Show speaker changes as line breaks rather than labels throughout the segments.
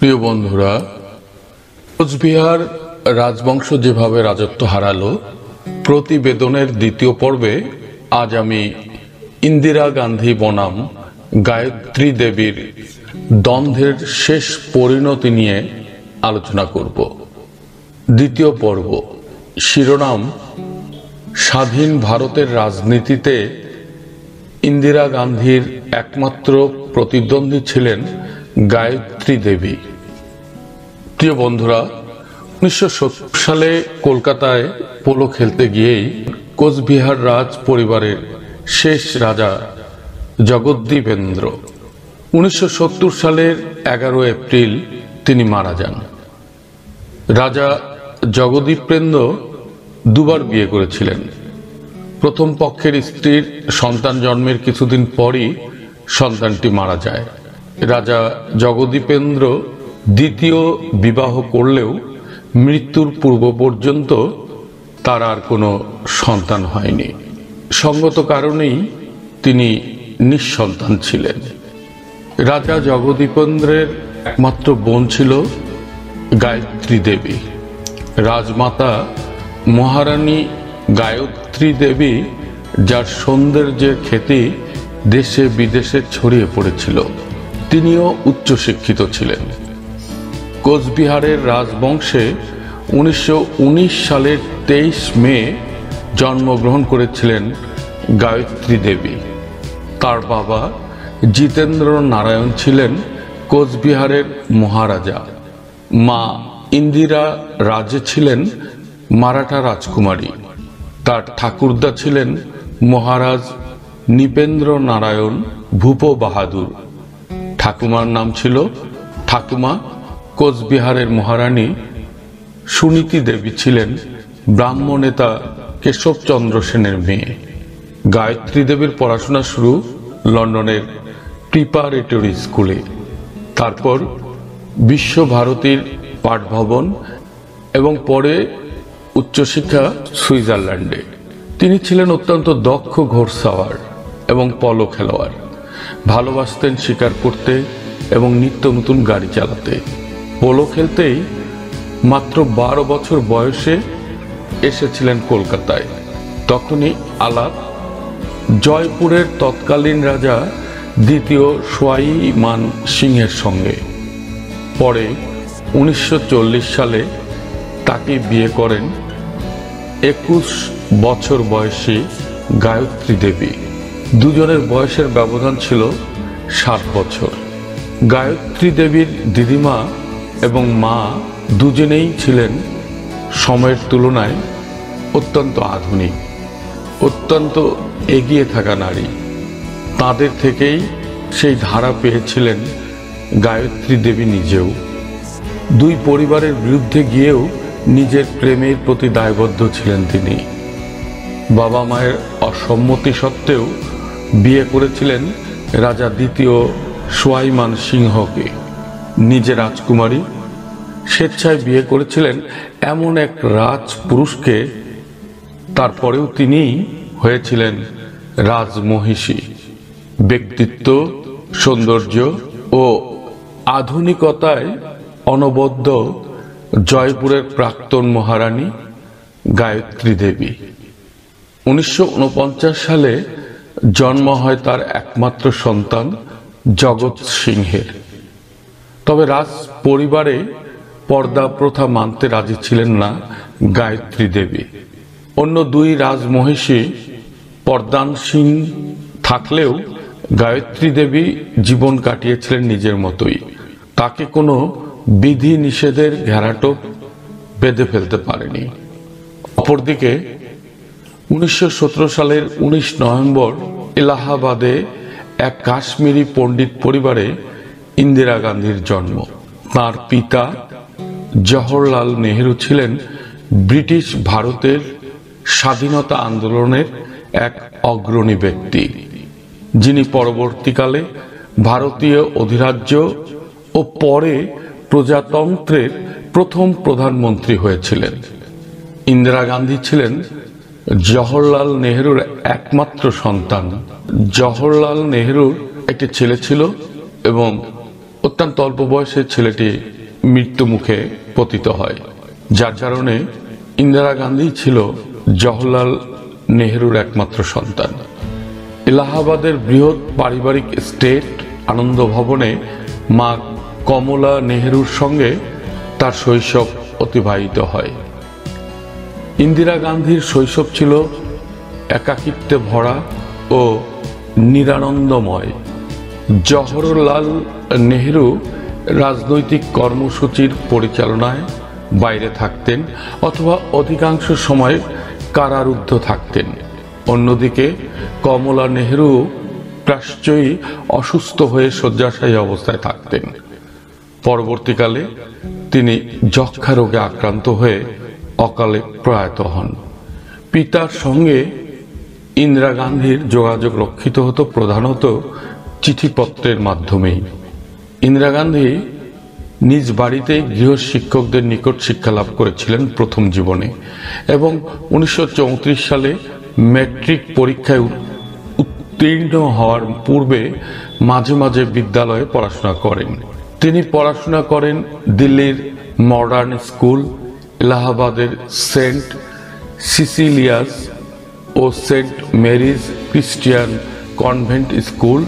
প্রিয় বন্ধুরা, কোচবিহার রাজবংশ যেভাবে রাজত্ব হারালো প্রতিবেদনের দ্বিতীয় পর্বে আজ আমি ইন্দিরা গান্ধী বনাম গায়ত্রী দেবীর দ্বন্দ্বের শেষ পরিণতি নিয়ে আলোচনা করব। দ্বিতীয় পর্ব শিরোনাম: স্বাধীন ভারতের রাজনীতিতে ইন্দিরা গান্ধীর একমাত্র প্রতিদ্বন্দ্বী ছিলেন গায়ত্রী দেবী। প্রিয় বন্ধুরা, 1970 সালে কলকাতায় পোলো খেলতে গিয়েই কোচবিহার রাজ পরিবারের শেষ রাজা জগদ্দীপেন্দ্র 1970 সালের 11 এপ্রিল তিনি মারা যান। রাজা জগদ্দীপেন্দ্র দুবার বিয়ে করেছিলেন। প্রথম পক্ষের স্ত্রীর সন্তান জন্মের কিছুদিন পরই সন্তানটি মারা যায়। রাজা জগদ্দীপেন্দ্র দ্বিতীয় বিবাহ করলেও মৃত্যুর পূর্ব পর্যন্ত তার আর কোনো সন্তান হয়নি। সঙ্গত কারণেই তিনি নিঃসন্তান ছিলেন। রাজা জগদ্দীপেন্দ্রের একমাত্র বোন ছিল গায়ত্রী দেবী। রাজমাতা মহারানী গায়ত্রী দেবী, যার সৌন্দর্যের খ্যাতি দেশে বিদেশে ছড়িয়ে পড়েছিল, তিনিও উচ্চশিক্ষিত ছিলেন। কোচবিহারের রাজবংশে 1919 সালের 23 মে জন্মগ্রহণ করেছিলেন গায়ত্রী দেবী। তার বাবা জিতেন্দ্র নারায়ণ ছিলেন কোচবিহারের মহারাজা। মা ইন্দিরা রাজে ছিলেন মারাঠা রাজকুমারী। তার ঠাকুরদা ছিলেন মহারাজ নৃপেন্দ্র নারায়ণ ভূপ বাহাদুর। ঠাকুমার নাম ছিল ঠাকুমা। কোচবিহারের মহারানী সুনীতি দেবী ছিলেন ব্রাহ্ম নেতা কেশবচন্দ্র সেনের মেয়ে। গায়ত্রী দেবীর পড়াশোনা শুরু লন্ডনের প্রিপারেটরি স্কুলে, তারপর বিশ্বভারতীর পাঠভবন এবং পরে উচ্চশিক্ষা সুইজারল্যান্ডে। তিনি ছিলেন অত্যন্ত দক্ষ ঘোড়সাওয়ার এবং পলো খেলোয়াড়। ভালোবাসতেন শিকার করতে এবং নিত্য নতুন গাড়ি চালাতে। পোলো খেলতেই মাত্র 12 বছর বয়সে এসেছিলেন কলকাতায়। তখনই আলাপ জয়পুরের তৎকালীন রাজা দ্বিতীয় সোয়াই মান সিংহের সঙ্গে। পরে 1940 সালে তাকে বিয়ে করেন 21 বছর বয়সী গায়ত্রী দেবী। দুজনের বয়সের ব্যবধান ছিল 7 বছর। গায়ত্রী দেবীর দিদিমা এবং মা দুজনেই ছিলেন সময়ের তুলনায় অত্যন্ত আধুনিক, অত্যন্ত এগিয়ে থাকা নারী। তাদের থেকেই সেই ধারা পেয়েছিলেন গায়ত্রী দেবী নিজেও। দুই পরিবারের বিরুদ্ধে গিয়েও নিজের প্রেমের প্রতি দায়বদ্ধ ছিলেন তিনি। বাবা মায়ের অসম্মতি সত্ত্বেও বিয়ে করেছিলেন রাজা দ্বিতীয় সোয়াই মান সিংহকে। নিজে রাজকুমারী, স্বেচ্ছায় বিয়ে করেছিলেন এমন এক রাজপুরুষকে। তারপরেও তিনি হয়েছিলেন রাজমহিষী। ব্যক্তিত্ব, সৌন্দর্য ও আধুনিকতায় অনবদ্য জয়পুরের প্রাক্তন মহারানী গায়ত্রী দেবী। 1949 সালে জন্ম হয় তার একমাত্র সন্তান জগৎ সিংহের। তবে রাজ পরিবারে পর্দা প্রথা মানতে রাজি ছিলেন না গায়ত্রী দেবী। অন্য দুই রাজমহিষী পর্দানসীন থাকলেও গায়ত্রী দেবী জীবন কাটিয়েছিলেন নিজের মতোই। তাকে কোনো বিধি নিষেধের ঘেরাটোপ বেঁধে ফেলতে পারেনি। অপরদিকে 1917 সালের 19 নভেম্বর এলাহাবাদে এক কাশ্মীরি পণ্ডিত পরিবারে ইন্দিরা গান্ধীর জন্ম। তার পিতা জওহরলাল নেহেরু ছিলেন ব্রিটিশ ভারতের স্বাধীনতা আন্দোলনের এক অগ্রণী ব্যক্তি, যিনি পরবর্তীকালে ভারতীয় অধিরাজ্য ও পরে প্রজাতন্ত্রের প্রথম প্রধানমন্ত্রী হয়েছিলেন। ইন্দিরা গান্ধী ছিলেন জওহরলাল নেহেরুর একমাত্র সন্তান। জওহরলাল নেহেরুর একটি ছেলে ছিল এবং অত্যন্ত অল্প বয়সে ছেলেটি মৃত্যু মুখে পতিত হয়, যার কারণে ইন্দিরা গান্ধী ছিল জওহরলাল নেহরুর একমাত্র সন্তান। এলাহাবাদের বৃহৎ পারিবারিক স্টেট আনন্দ ভবনে মা কমলা নেহরুর সঙ্গে তার শৈশব অতিবাহিত হয়। ইন্দিরা গান্ধীর শৈশব ছিল একাকিত্বে ভরা ও নিরানন্দময়। জওহরলাল নেহরু রাজনৈতিক কর্মসূচির পরিচালনায় বাইরে থাকতেন অথবা অধিকাংশ সময় কারারুদ্ধ থাকতেন। অন্যদিকে কমলা নেহরু প্রায়শই অসুস্থ হয়ে শয্যাশায়ী অবস্থায় থাকতেন। পরবর্তীকালে তিনি যক্ষা রোগে আক্রান্ত হয়ে অকালে প্রয়াত হন। পিতার সঙ্গে ইন্দিরা গান্ধীর যোগাযোগ রক্ষিত হতো প্রধানত চিঠিপত্রের মাধ্যমেই। ইন্দিরা গান্ধী নিজ বাড়িতে গৃহ শিক্ষকদের নিকট শিক্ষা লাভ করেছিলেন প্রথম জীবনে এবং 1934 সালে ম্যাট্রিক পরীক্ষায় উত্তীর্ণ হওয়ার পূর্বে মাঝে মাঝে বিদ্যালয়ে পড়াশোনা করেন। তিনি পড়াশোনা করেন দিল্লির মডার্ন স্কুল, এলাহাবাদের সেন্ট সিসিলিয়াস ও Saint Mary's Christian convent school,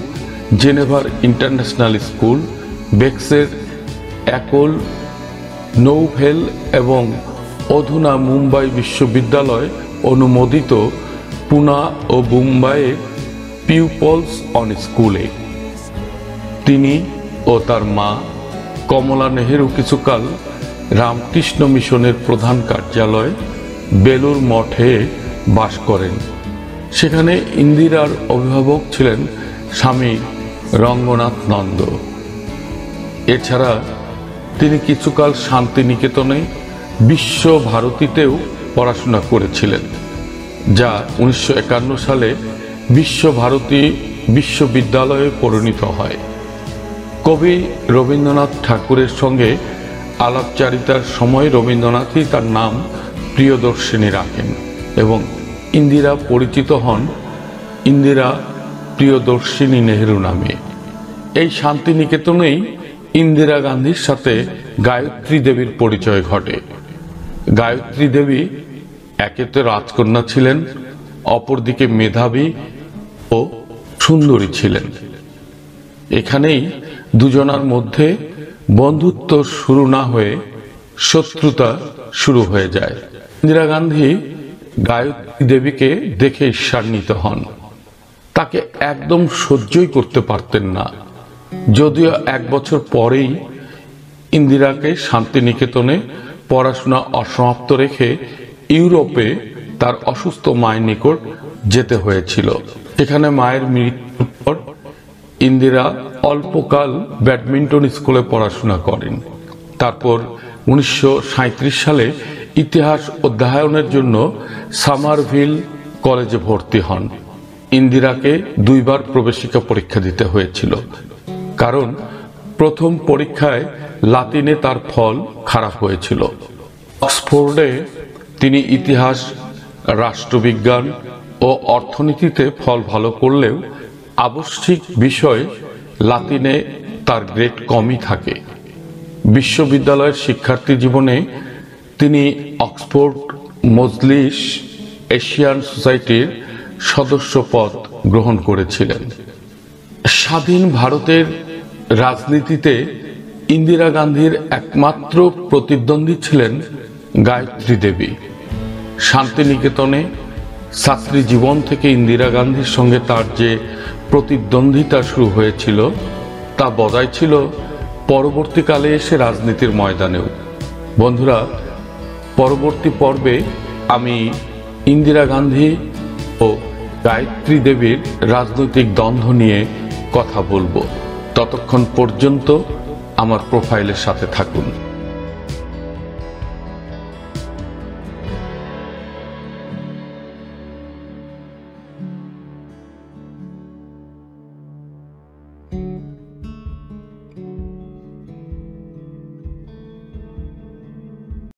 জেনেভার ইন্টারন্যাশনাল স্কুল, বেক্সের একল নৌভেল এবং অধুনা মুম্বাই বিশ্ববিদ্যালয় অনুমোদিত পুনা ও মুম্বাইয়ের পিপলস অন স্কুলে। তিনি ও তার মা কমলা নেহরু কিছুকাল রামকৃষ্ণ মিশনের প্রধান কার্যালয় বেলুর মঠে বাস করেন। সেখানে ইন্দিরার অভিভাবক ছিলেন স্বামী রঙ্গনাথ নন্দ। এছাড়া তিনি কিছুকাল শান্তিনিকেতনে বিশ্বভারতীতেও পড়াশোনা করেছিলেন, যা 1951 সালে বিশ্বভারতী বিশ্ববিদ্যালয়ে পরিণত হয়। কবি রবীন্দ্রনাথ ঠাকুরের সঙ্গে আলাপচারিতার সময় রবীন্দ্রনাথই তার নাম প্রিয়দর্শিনী রাখেন এবং ইন্দিরা পরিচিত হন ইন্দিরা প্রিয়দর্শিনী নেহরু নামে। এই শান্তিনিকেতনেই ইন্দিরা গান্ধীর সাথে গায়ত্রী দেবীর পরিচয় ঘটে। গায়ত্রী দেবী একে তো রাজকন্যা ছিলেন, অপরদিকে মেধাবী ও সুন্দরী ছিলেন। এখানেই দুজনার মধ্যে বন্ধুত্ব শুরু না হয়ে শত্রুতা শুরু হয়ে যায়। ইন্দিরা গান্ধী গায়ত্রী দেবীকে দেখে ঈর্ষান্বিত হন। তাকে একদম সহ্যই করতে পারতেন না। যদিও 1 বছর পরেই ইন্দিরাকে শান্তিনিকেতনে পড়াশোনা অসমাপ্ত রেখে ইউরোপে তার অসুস্থ মায়ের নিকট যেতে হয়েছিল। সেখানে মায়ের মৃত্যুর পর ইন্দিরা অল্পকাল ব্যাডমিন্টন স্কুলে পড়াশোনা করেন। তারপর 1937 সালে ইতিহাস অধ্যয়নের জন্য সামারভিল কলেজে ভর্তি হন। ইন্দিরাকে 2 বার প্রবেশিকা পরীক্ষা দিতে হয়েছিল, কারণ প্রথম পরীক্ষায় লাতিনে তার ফল খারাপ হয়েছিল। অক্সফোর্ডে তিনি ইতিহাস, রাষ্ট্রবিজ্ঞান ও অর্থনীতিতে ফল ভালো করলেও আবশ্যিক বিষয় লাতিনে তার গ্রেড কমই থাকে। বিশ্ববিদ্যালয়ের শিক্ষার্থী জীবনে তিনি অক্সফোর্ড মজলিস এশিয়ান সোসাইটির সদস্য পদ গ্রহণ করেছিলেন। স্বাধীন ভারতের রাজনীতিতে ইন্দিরা গান্ধীর একমাত্র প্রতিদ্বন্দ্বী ছিলেন গায়ত্রী দেবী। শান্তিনিকেতনে ছাত্রী জীবন থেকে ইন্দিরা গান্ধীর সঙ্গে তার যে প্রতিদ্বন্দ্বিতা শুরু হয়েছিল তা বজায় ছিল পরবর্তীকালে এসে রাজনীতির ময়দানেও। বন্ধুরা, পরবর্তী পর্বে আমি ইন্দিরা গান্ধী ও গায়ত্রী দেবীর রাজনৈতিক দ্বন্দ্ব নিয়ে কথা বলবো। ততক্ষণ পর্যন্ত আমার প্রোফাইলের সাথে থাকুন।